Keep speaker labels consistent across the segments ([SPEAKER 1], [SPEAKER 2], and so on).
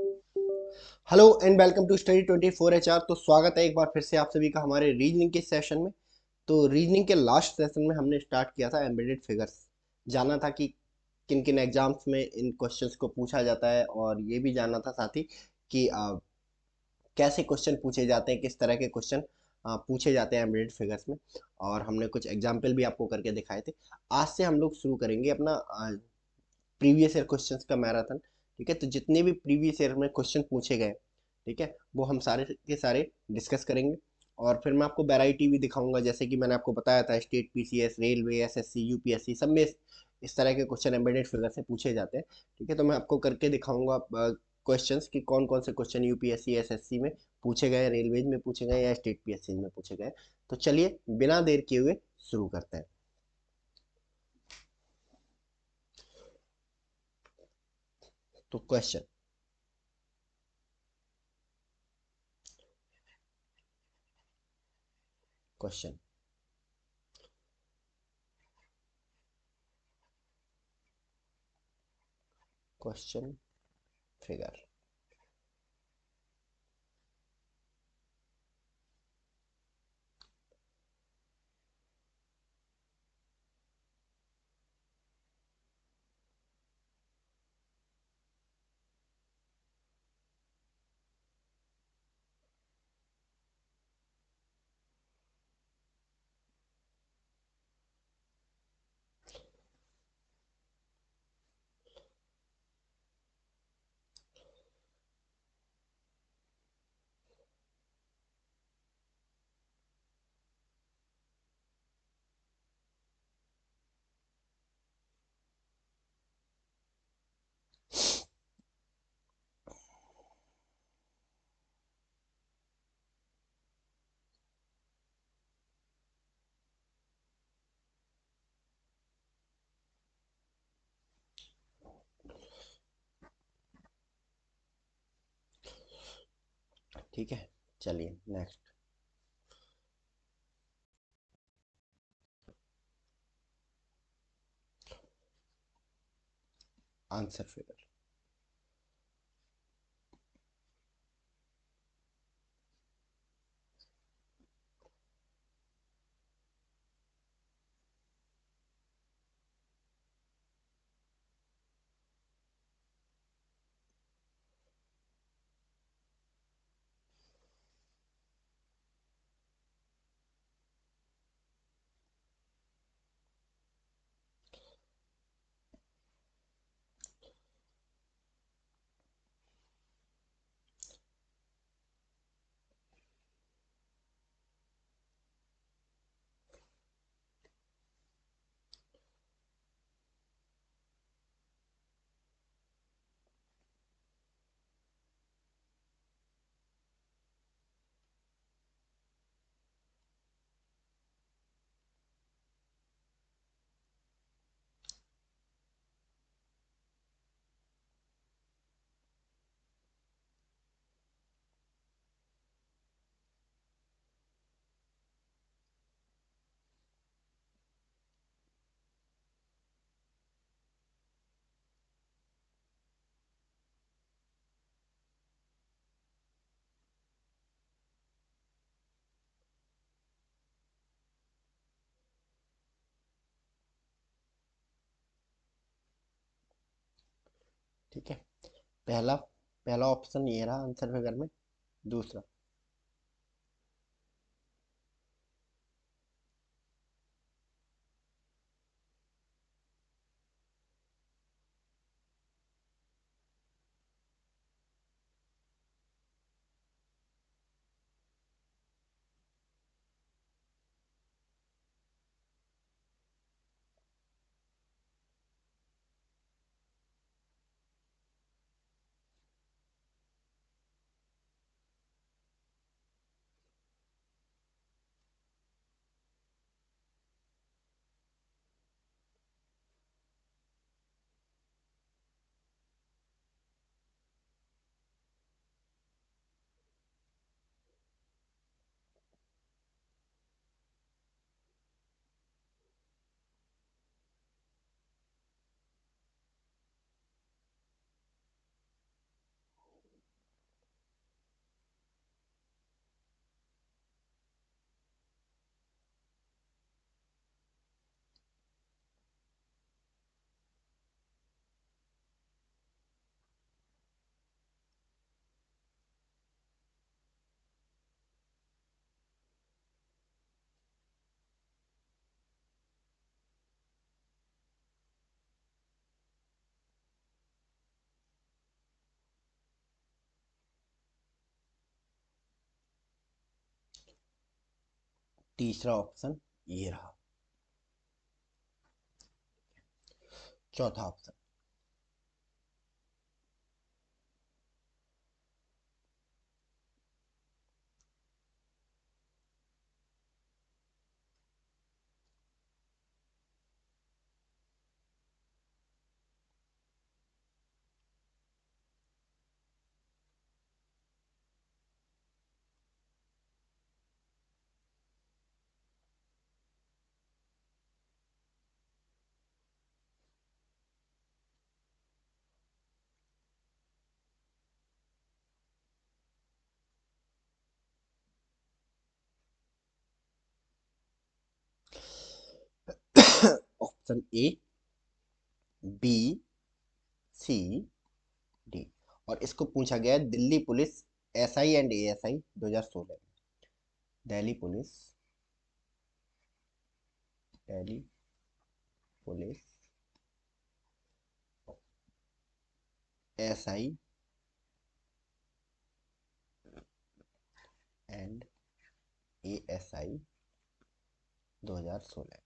[SPEAKER 1] Hello and welcome to study 24 HR। तो स्वागत है एक बार फिर से आप सभी का हमारे रीजनिंग के सेशन में। तो रीजनिंग के लास्ट सेशन में हमने स्टार्ट किया था एम्बेडेड फिगर्स। जाना था कि किन किन एग्जाम्स में इन क्वेश्चंस को पूछा जाता है, और ये भी जानना था साथ ही कि कैसे क्वेश्चन पूछे जाते हैं, किस तरह के क्वेश्चन पूछे जाते हैं एम्बेडेड फिगर्स में। और हमने कुछ एग्जाम्पल भी आपको करके दिखाए थे। आज से हम लोग शुरू करेंगे अपना प्रीवियस ईयर क्वेश्चंस का मैराथन। ठीक है, तो जितने भी प्रीवियस ईयर में क्वेश्चन पूछे गए, ठीक है, वो हम सारे के सारे डिस्कस करेंगे। और फिर मैं आपको वैरायटी भी दिखाऊंगा, जैसे कि मैंने आपको बताया था state PCS, railway, SSC, UPSC, सब में इस तरह के क्वेश्चन एम्बेडेड फिगर से पूछे जाते हैं। ठीक है, तो मैं आपको करके दिखाऊंगा क्वेश्चंस कि कौन कौन से क्वेश्चन यूपीएससी, एसएससी में पूछे गए, रेलवेज में पूछे गए या स्टेट पीएससी में पूछे गए। तो चलिए बिना देर किए हुए शुरू करते हैं। तो क्वेश्चन क्वेश्चन क्वेश्चन फिगर। ठीक है, चलिए नेक्स्ट। Answer figure. ठीक है, पहला पहला ऑप्शन ये रहा आंसर फिगर में। दूसरा, तीसरा ऑप्शन ये रहा। चौथा option, option A, B, C, D. और इसको पूछा गया है Delhi police SI and ASI 2016 में। Delhi police, Delhi police SI and ASI 2016।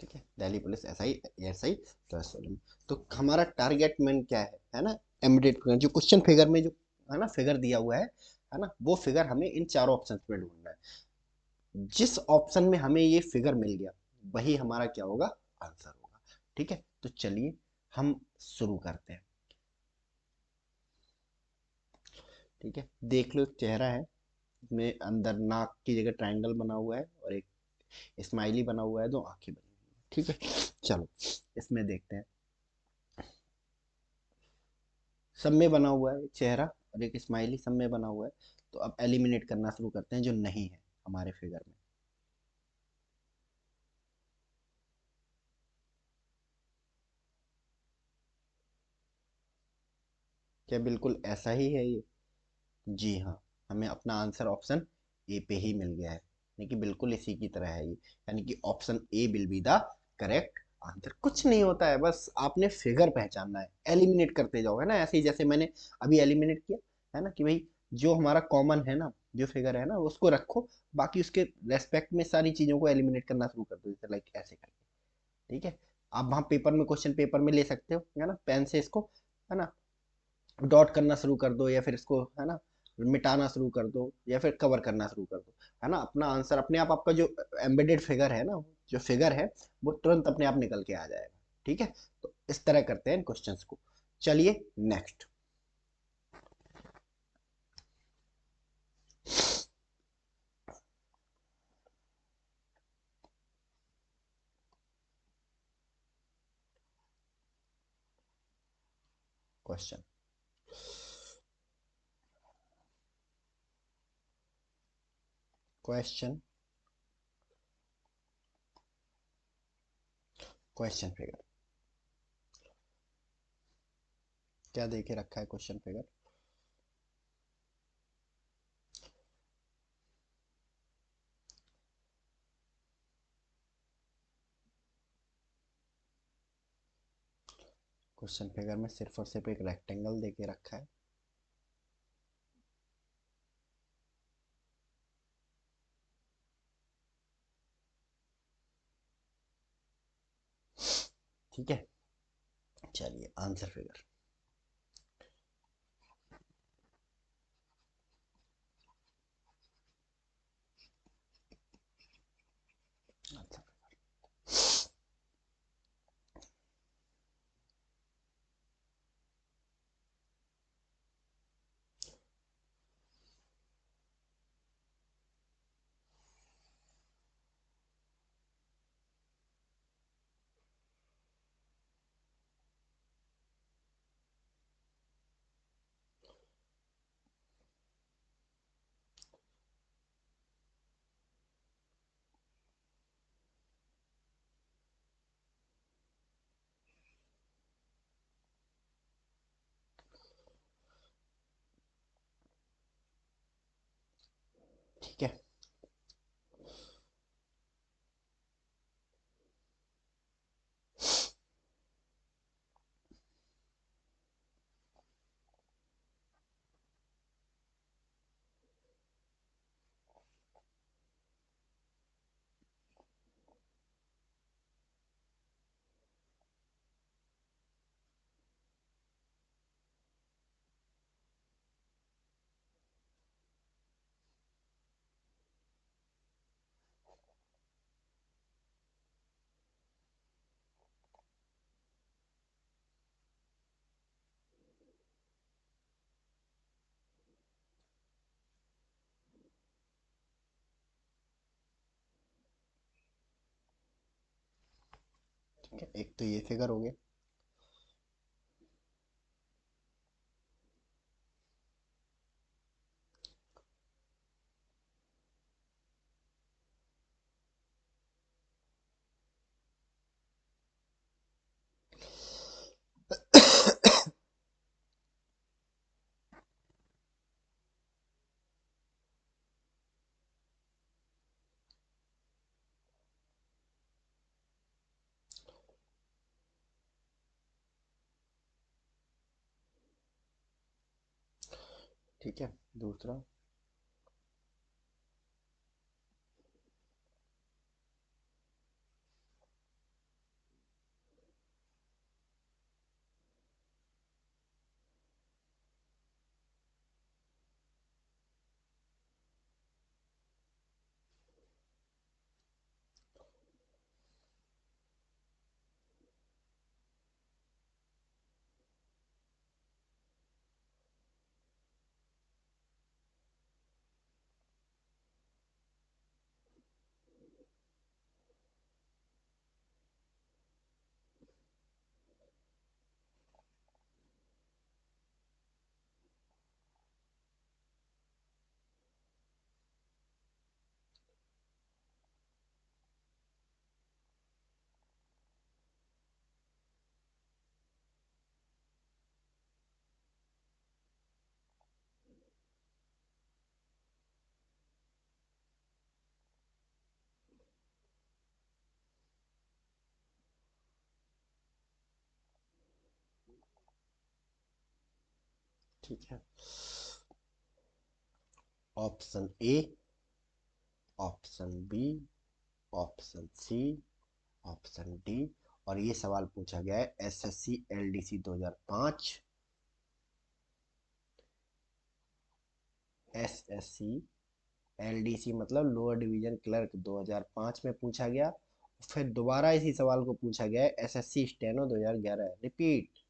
[SPEAKER 1] ठीक है, दिल्ली पुलिस एसआई एएसआई 2016 में। तो हमारा टारगेट मैन क्या है ना, एमिडेट जो क्वेश्चन फिगर में जो है ना फिगर दिया हुआ है ना, वो फिगर हमें इन चारों ऑप्शन में ढूंढना है। जिस ऑप्शन में हमें ये फिगर मिल गया वही हमारा क्या होगा, आंसर होगा। ठीक है, तो चलिए हम शुरू करते हैं। ठीक है, देख लो एक चेहरा है, में अंदर नाक की जगह ट्रायंगल बना हुआ है और एक स्माइली बना हुआ है, दो आंखें बनी हुई है। ठीक है, चलो इसमें देखते हैं। सब में बना हुआ है चेहरा और एक स्माइली, सब में बना हुआ है। तो अब एलिमिनेट करना शुरू करते हैं जो नहीं है हमारे फिगर में। क्या बिल्कुल ऐसा ही है ये? जी हाँ, हमें अपना आंसर ऑप्शन ए पे ही मिल गया है, यानी कि बिल्कुल इसी की तरह है ये। यानी कि option A will be the correct answer. कुछ नहीं होता है, बस आपने फिगर पहचानना है, एलिमिनेट करते जाओ, है ना, ऐसे ही जैसे मैंने अभी एलिमिनेट किया है ना, कि भाई जो हमारा कॉमन है ना, जो फिगर है ना उसको रखो, बाकी उसके रेस्पेक्ट में सारी चीजों को एलिमिनेट करना शुरू कर दो, जैसे लाइक ऐसे करके। ठीक है, आप वहाँ पेपर में, क्वेश्चन पेपर में ले सकते हो, है ना, पेन से इसको, है ना, डॉट करना शुरू कर दो, या फिर इसको, है ना, मिटाना शुरू कर दो, या फिर कवर करना शुरू कर दो। है ना, अपना आंसर अपने आप, आपका जो एम्बेडेड फिगर है ना, जो फिगर है वो तुरंत अपने आप निकल के आ जाएगा। ठीक है, तो इस तरह करते हैं इन क्वेश्चंस को। चलिए next question. Question, question figure क्या देके रखा है? क्वेश्चन फिगर क्वेश्चन फिगर में सिर्फ और सिर्फ एक रेक्टेंगल देके रखा है। ठीक है, चलिए आंसर फिगर। अच्छा, एक तो ये फिगर हो गया। ठीक है, दूसरा। ठीक है, option A, option B, option C, option D. और ये सवाल पूछा गया है एसएससी एलडीसी 2005, एसएससी एलडीसी मतलब लोअर डिवीजन क्लर्क 2005 में पूछा गया। फिर दोबारा इसी सवाल को पूछा गया है एसएससी स्टेनो 2011, रिपीट।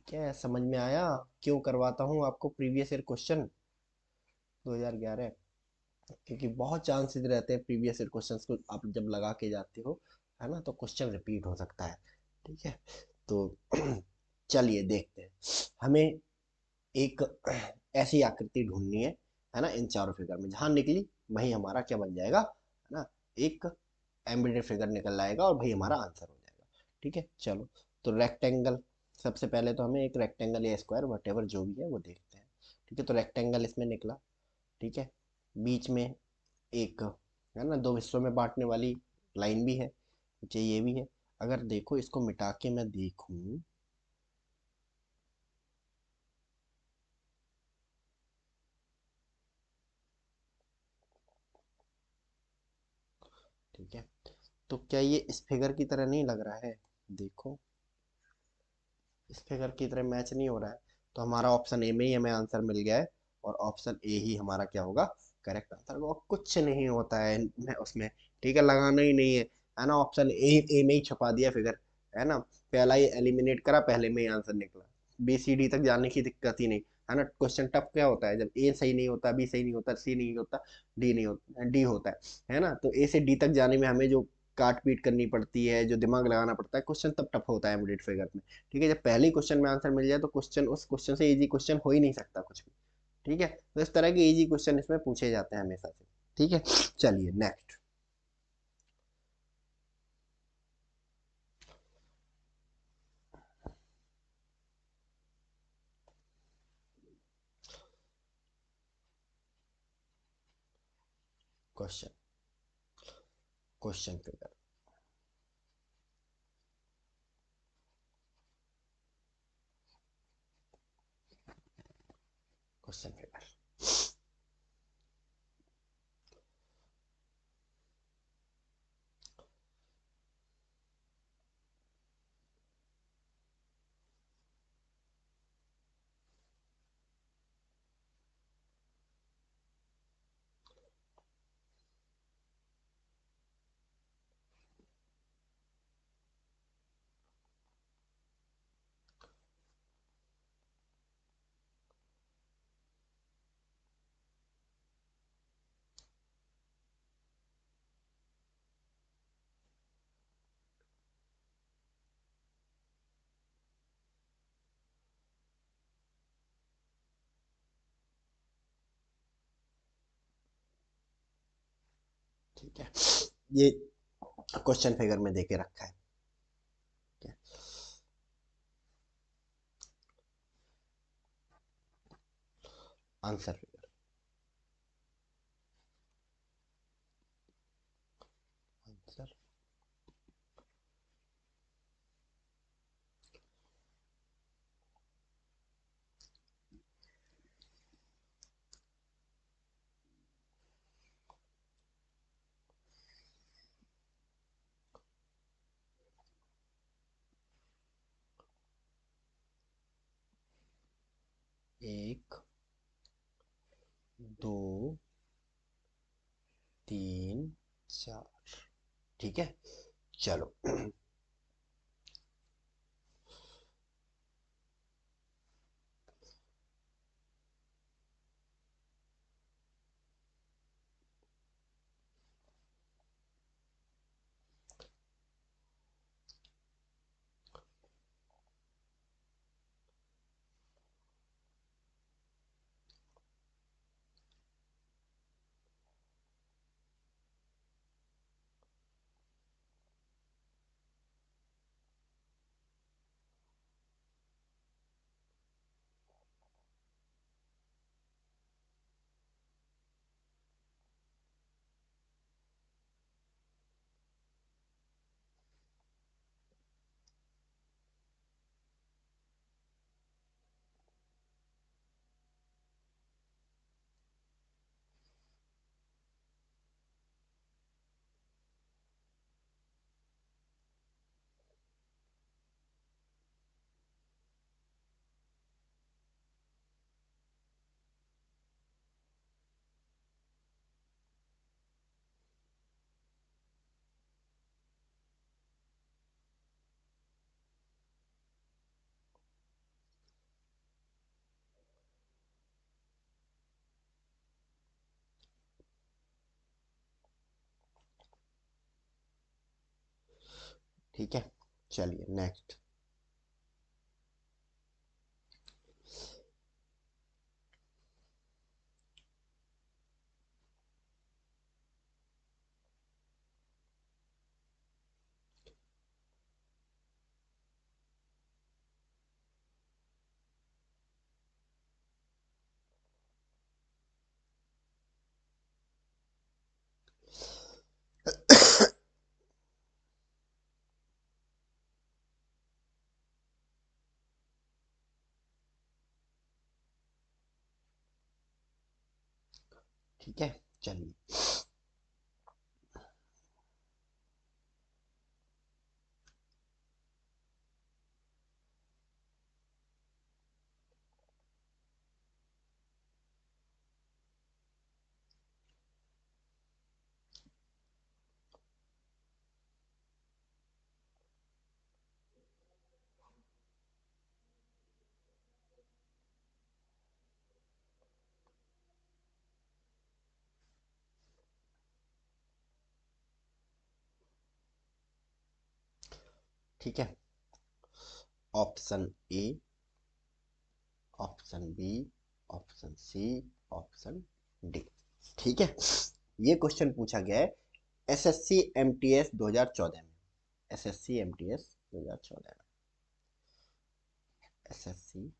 [SPEAKER 1] क्या है, समझ में आया क्यों करवाता हूँ आपको प्रीवियस ईयर क्वेश्चन 2011? क्योंकि बहुत चांसेस रहते हैं प्रीवियस ईयर क्वेश्चंस को आप जब लगा के जाते हो, है ना, तो क्वेश्चन रिपीट हो सकता है। ठीक है, तो चलिए देखते हैं। हमें एक ऐसी आकृति ढूंढनी है ना, इन चारों फिगर में जहां निकली वही हमारा क्या बन जाएगा, है ना, एक एम्बेडेड फिगर निकल आएगा और वही हमारा आंसर हो जाएगा। ठीक है, चलो। तो रेक्टेंगल, सबसे पहले तो हमें एक रेक्टेंगल या स्क्वायर वट जो भी है वो देखते हैं। ठीक है, तो रेक्टेंगल इसमें निकला। ठीक है, बीच में एक, है ना, दो हिस्सों में बांटने वाली लाइन भी है, नीचे ये भी है। अगर देखो इसको मिटा के मैं देखूं, ठीक है, तो क्या ये इस फिगर की तरह नहीं लग रहा है? देखो, इस फिगर की तरह मैच नहीं हो रहा है। तो हमारा ऑप्शन ए में ही हमें आंसर मिल गया है, और ऑप्शन ए ही हमारा क्या होगा, करेक्ट आंसर। वो कुछ नहीं होता है उसमें, ठीक है, लगाना ही नहीं है ना, ऑप्शन ए में ही छपा दिया फिगर, है ना। पहला ही एलिमिनेट करा, पहले में ही आंसर निकला। बी सी डी तक जाने की दिक्कत ही नहीं, है ना। क्वेश्चन टफ क्या होता है, जब ए सही नहीं होता, बी सही नहीं होता, सी नहीं होता, डी नहीं होता, डी होता है ना। तो ए से डी तक जाने में हमें जो काट पीट करनी पड़ती है, जो दिमाग लगाना पड़ता है, क्वेश्चन तब टफ होता है एमडेट फिगर में। ठीक है, जब पहले ही क्वेश्चन में आंसर मिल जाए तो क्वेश्चन, उस क्वेश्चन से इजी क्वेश्चन हो ही नहीं सकता कुछ भी। ठीक है, तो इस तरह के इजी क्वेश्चन इसमें पूछे जाते हैं हमेशा से। ठीक है, चलिए next question, question figure, question figure. ठीक है, ये क्वेश्चन फिगर में देके रखा है। ठीक है, आंसर फिगर, आंसर 1 2 3 4। ठीक है, चलो। ठीक है, चलिए नेक्स्ट। ठीक है, चलिए। ठीक है, option A, option B, option C, option D. ठीक है, ये क्वेश्चन पूछा गया है एसएससी एमटीएस 2014 में। एसएससी एमटीएस 2014 में, एसएससी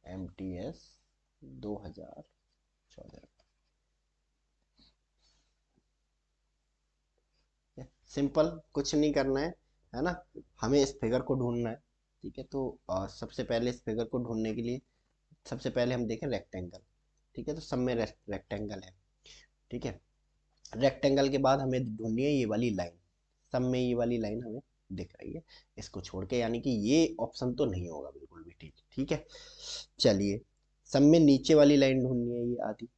[SPEAKER 1] एमटीएस 2014। सिंपल, कुछ नहीं करना है ना, हमें इस फिगर को ढूंढना है। ठीक है, तो सबसे पहले इस फिगर को ढूंढने के लिए सबसे पहले हम देखें रेक्टेंगल। ठीक है, तो सब में रेक्टेंगल है। ठीक है, रेक्टेंगल के बाद हमें ढूंढनी है ये वाली लाइन। सब में ये वाली लाइन हमें दिख रही है, इसको छोड़ के, यानी कि ये ऑप्शन तो नहीं होगा बिल्कुल भी। ठीक, ठीक है, चलिए। सब में नीचे वाली लाइन ढूंढनी है, ये आधी।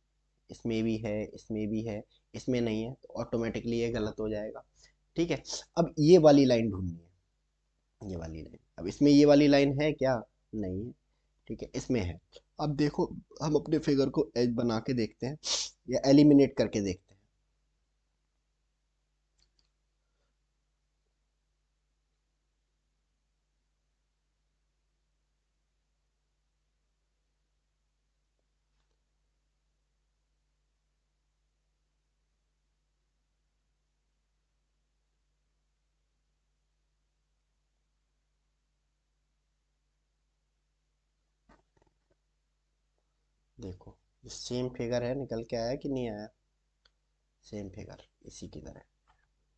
[SPEAKER 1] इसमें भी है, इसमें भी है, इसमें नहीं है, तो ऑटोमेटिकली ये गलत हो जाएगा। ठीक है, अब ये वाली लाइन ढूंढनी है, ये वाली लाइन। अब इसमें ये वाली लाइन है क्या? नहीं है। ठीक है, इसमें है। अब देखो, हम अपने फिगर को एज बना के देखते हैं या एलिमिनेट करके देखते हैं। देखो सेम फिगर है, निकल के आया कि नहीं आया? सेम फिगर इसी की तरह।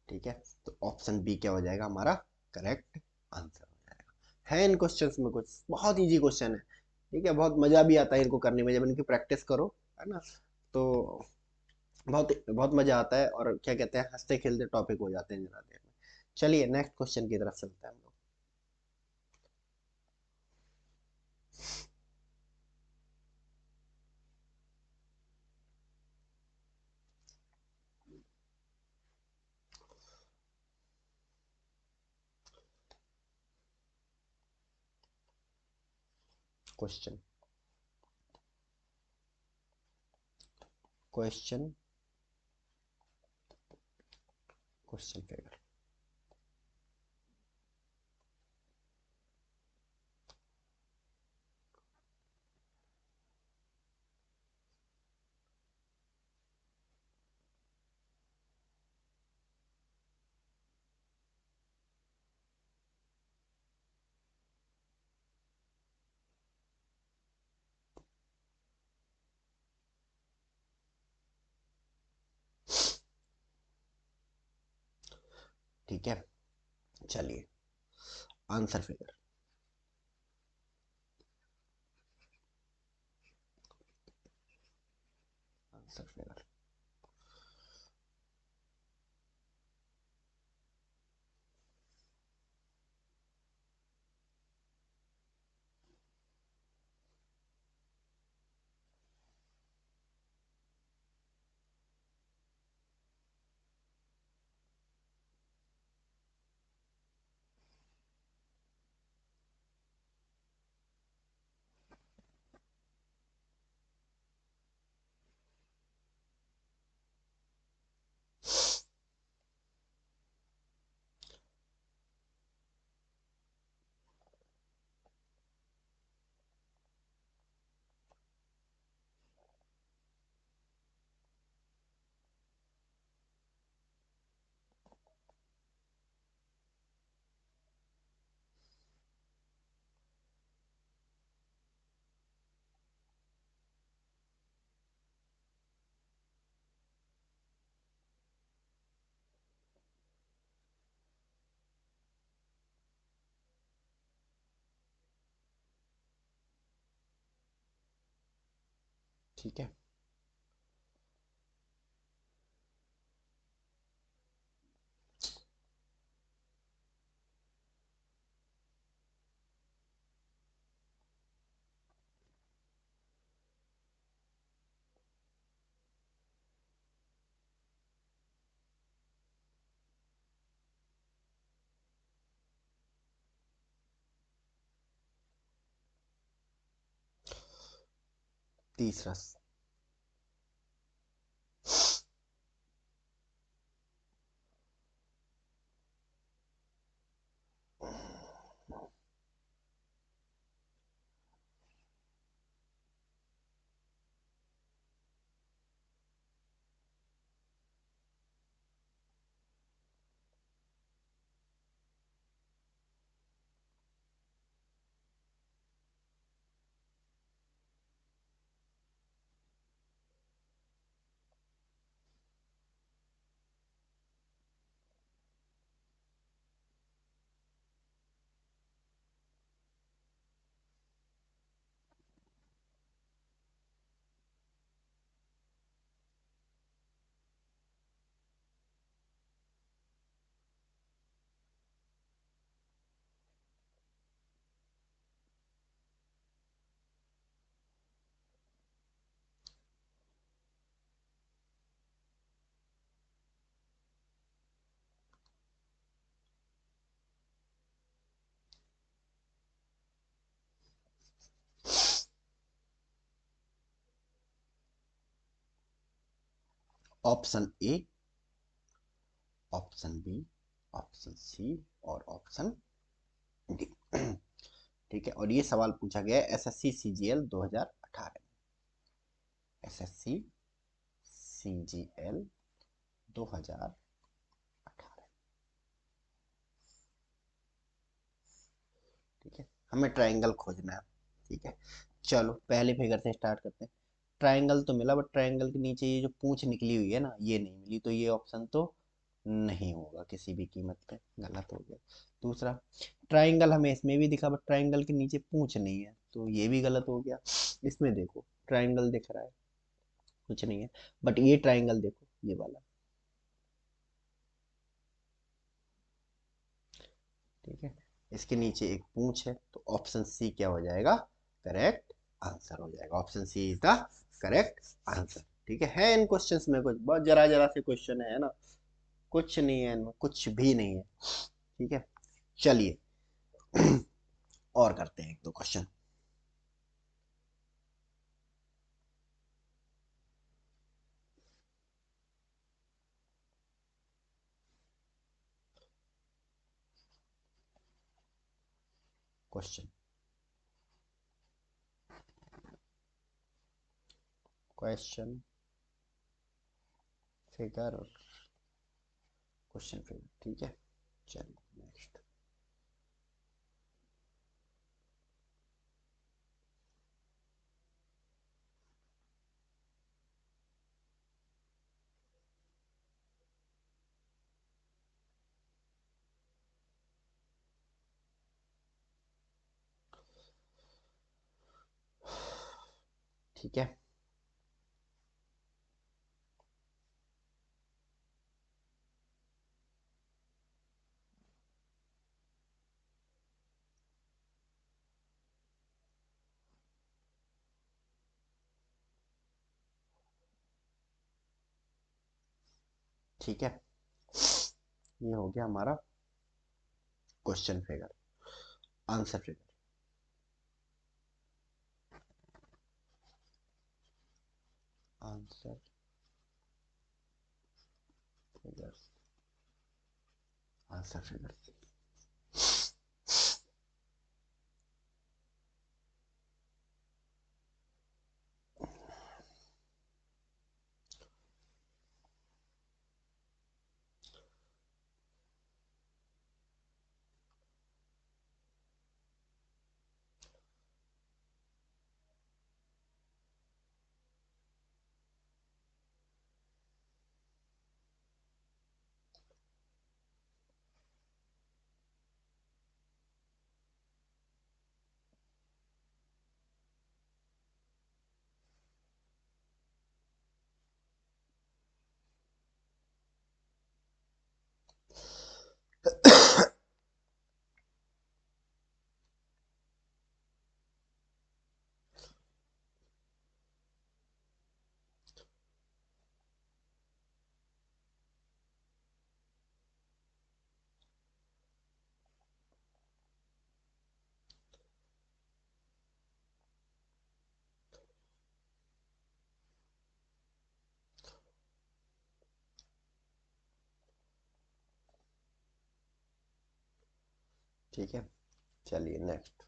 [SPEAKER 1] ठीक है, तो ऑप्शन बी क्या हो जाएगा हमारा करेक्ट आंसर हो जाएगा। है इन क्वेश्चंस में कुछ बहुत इजी क्वेश्चन है। ठीक है, बहुत मजा भी आता है इनको करने में, जब इनकी प्रैक्टिस करो, है ना, तो बहुत बहुत मजा आता है, और क्या कहते हैं, हंसते खेलते टॉपिक हो जाते हैं जरा देर में। चलिए नेक्स्ट क्वेश्चन की तरफ चलते हैं हम लोग। Question question question figure. ठीक है, चलिए आंसर फिगर। Answer figure. ठीक है, तीसरा। Option A, option B, option C और ऑप्शन डी। ठीक है, और ये सवाल पूछा गया है एसएससी सीजीएल 2018 में। SSC CGL 2018। ठीक है, हमें ट्रायंगल खोजना है। ठीक है, चलो पहले फिगर से स्टार्ट करते हैं। ट्रायंगल तो मिला, बट ट्रायंगल के नीचे ये जो पूंछ निकली हुई है ना, ये नहीं मिली, तो ये ऑप्शन तो नहीं होगा किसी भी कीमत पे, गलत हो गया। दूसरा, ट्रायंगल हमें इसमें भी दिखा, बट ट्रायंगल के नीचे पूंछ नहीं है, तो ये भी गलत हो गया। इसमें देखो ट्रायंगल दिख रहा है, कुछ नहीं है, बट ये ट्रायंगल देखो, ये वाला, ठीक है, इसके नीचे एक पूंछ है, तो ऑप्शन सी क्या हो जाएगा, करेक्ट आंसर हो जाएगा। Option C is the correct answer. ठीक है इन क्वेश्चंस में कुछ बहुत जरा जरा से क्वेश्चन है ना, कुछ नहीं है इनमें, कुछ भी नहीं है। ठीक है, चलिए और करते हैं एक दो question. Question question figure, question figure, ठीक है, चलिए नेक्स्ट। ठीक है, ठीक है, ये हो गया हमारा question figure, answer figure, answer figure, answer figure. ठीक है, चलिए next.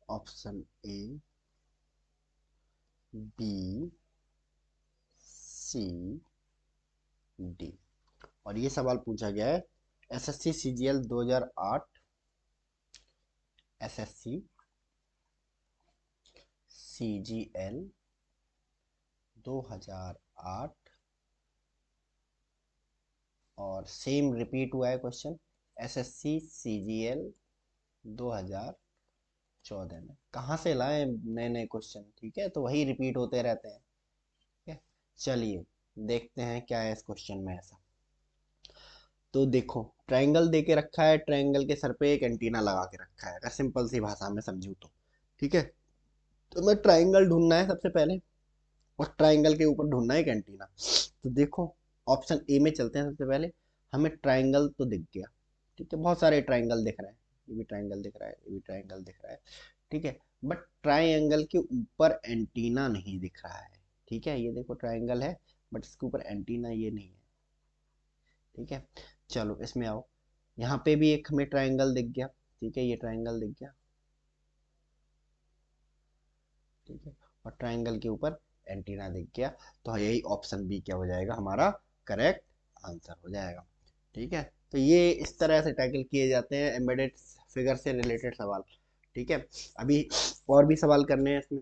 [SPEAKER 1] Option A, B, C, D. और ये सवाल पूछा गया है एसएससी सीजीएल 2008, एसएससी सीजीएल 2008, और सेम रिपीट हुआ है क्वेश्चन एसएससी सीजीएल 2014 में। कहाँ से लाए नए नए क्वेश्चन, ठीक है, तो वही रिपीट होते रहते हैं। ठीक है, चलिए देखते हैं क्या है इस क्वेश्चन में ऐसा। तो देखो ट्रायंगल दे के रखा है, ट्रायंगल के सर पे एक एंटीना लगा के रखा है, अगर सिंपल सी भाषा में समझूं तो। ठीक है, तो मैं ट्रायंगल ढूंढना है सबसे पहले, और ट्रायंगल के ऊपर ढूंढना है एक एंटीना। तो देखो ऑप्शन ए में चलते हैं सबसे पहले। हमें ट्रायंगल तो दिख गया, ठीक है, बहुत सारे ट्रायंगल दिख रहे हैं, ये भी ट्रायंगल दिख रहा है, ये भी ट्रायंगल दिख रहा है, ठीक है, बट ट्रायंगल के ऊपर एंटीना नहीं दिख रहा है। ठीक है, ये देखो ट्रायंगल है बट इसके ऊपर एंटीना ये नहीं है। ठीक है, चलो इसमें आओ, यहाँ पे भी एक हमें ट्रायंगल दिख गया। ठीक है, ये ट्रायंगल दिख गया, ठीक है, और ट्रायंगल के ऊपर एंटीना दिख गया। तो यही ऑप्शन बी क्या हो जाएगा, हमारा करेक्ट आंसर हो जाएगा। ठीक है, तो ये इस तरह से टैकल किए जाते हैं एम्बेडेड फिगर से रिलेटेड सवाल। ठीक है, अभी और भी सवाल करने हैं इसमें।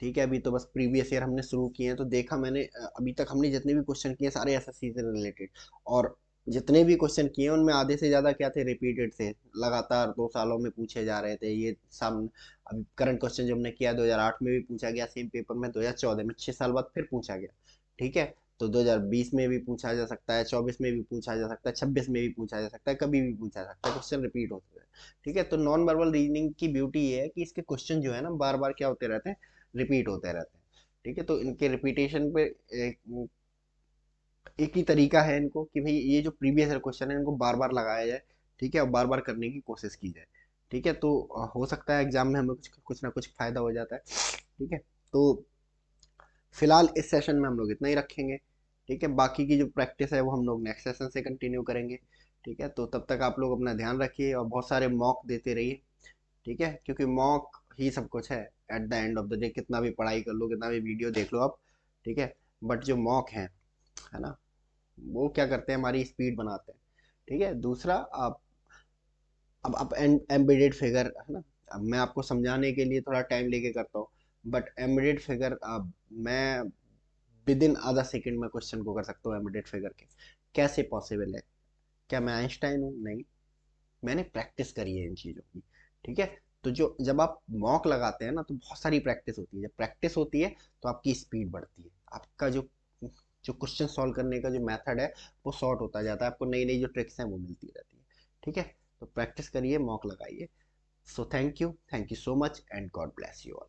[SPEAKER 1] ठीक है, अभी तो बस प्रीवियस ईयर हमने शुरू किए हैं, तो देखा मैंने अभी तक हमने जितने भी क्वेश्चन किए सारे एसएससी से रिलेटेड, और जितने भी क्वेश्चन किए उनमें आधे से ज़्यादा क्या थे, रिपीटेड थे, लगातार 2 सालों में पूछे जा रहे थे ये सब। अभी करंट क्वेश्चन जो हमने किया 2008 में भी पूछा गया सेम पेपर में, 2014 में 6 साल बाद फिर पूछा गया। ठीक है, तो 2020 में भी पूछा जा सकता है, 24 में भी पूछा जा सकता है, 26 में भी पूछा जा सकता है, कभी भी पूछा जा सकता है, क्वेश्चन रिपीट होते हैं। ठीक है, तो नॉन वर्बल रीजनिंग की ब्यूटी ये है कि इसके क्वेश्चन जो है ना बार बार क्या होते रहते हैं, रिपीट होते रहते हैं। ठीक है, तो इनके रिपीटेशन पे एक ही तरीका है इनको कि भाई ये जो प्रीवियस ईयर क्वेश्चन है इनको बार बार लगाया जाए। ठीक है, और बार बार करने की कोशिश की जाए। ठीक है, तो हो सकता है एग्जाम में हमें कुछ कुछ ना कुछ फायदा हो जाता है। ठीक है, तो फिलहाल इस सेशन में हम लोग इतना ही रखेंगे। ठीक है, बाकी की जो प्रैक्टिस है वो हम लोग नेक्स्ट सेशन से कंटिन्यू करेंगे। ठीक है, तो तब तक आप लोग अपना ध्यान रखिए और बहुत सारे मॉक देते रहिए। ठीक है, क्योंकि मॉक ही सब कुछ है। At the end of the day कितना भी पढ़ाई कर लो, कितना भी वीडियो देख लो आप, ठीक है, बट जो मॉक है ना, वो क्या करते हैं, हमारी स्पीड बनाते हैं। ठीक है, दूसरा आप अब आप एम्बेडेड फिगर है ना, अब मैं आपको समझाने के लिए थोड़ा टाइम लेके करता हूँ, बट एम्बेडेड फिगर अब मैं विद इन आधा सेकंड में क्वेश्चन को कर सकता हूँ एम्बेडेड फिगर के। कैसे पॉसिबल है? क्या मैं आइंस्टाइन हूँ? नहीं, मैंने प्रैक्टिस करी है इन चीज़ों की। ठीक है, तो जो जब आप मॉक लगाते हैं ना तो बहुत सारी प्रैक्टिस होती है, जब प्रैक्टिस होती है तो आपकी स्पीड बढ़ती है, आपका जो जो क्वेश्चन सॉल्व करने का जो मेथड है वो शॉर्ट होता जाता है, आपको नई नई जो ट्रिक्स हैं वो मिलती रहती है। ठीक है, तो प्रैक्टिस करिए, मॉक लगाइए। So thank you so much and God bless you all.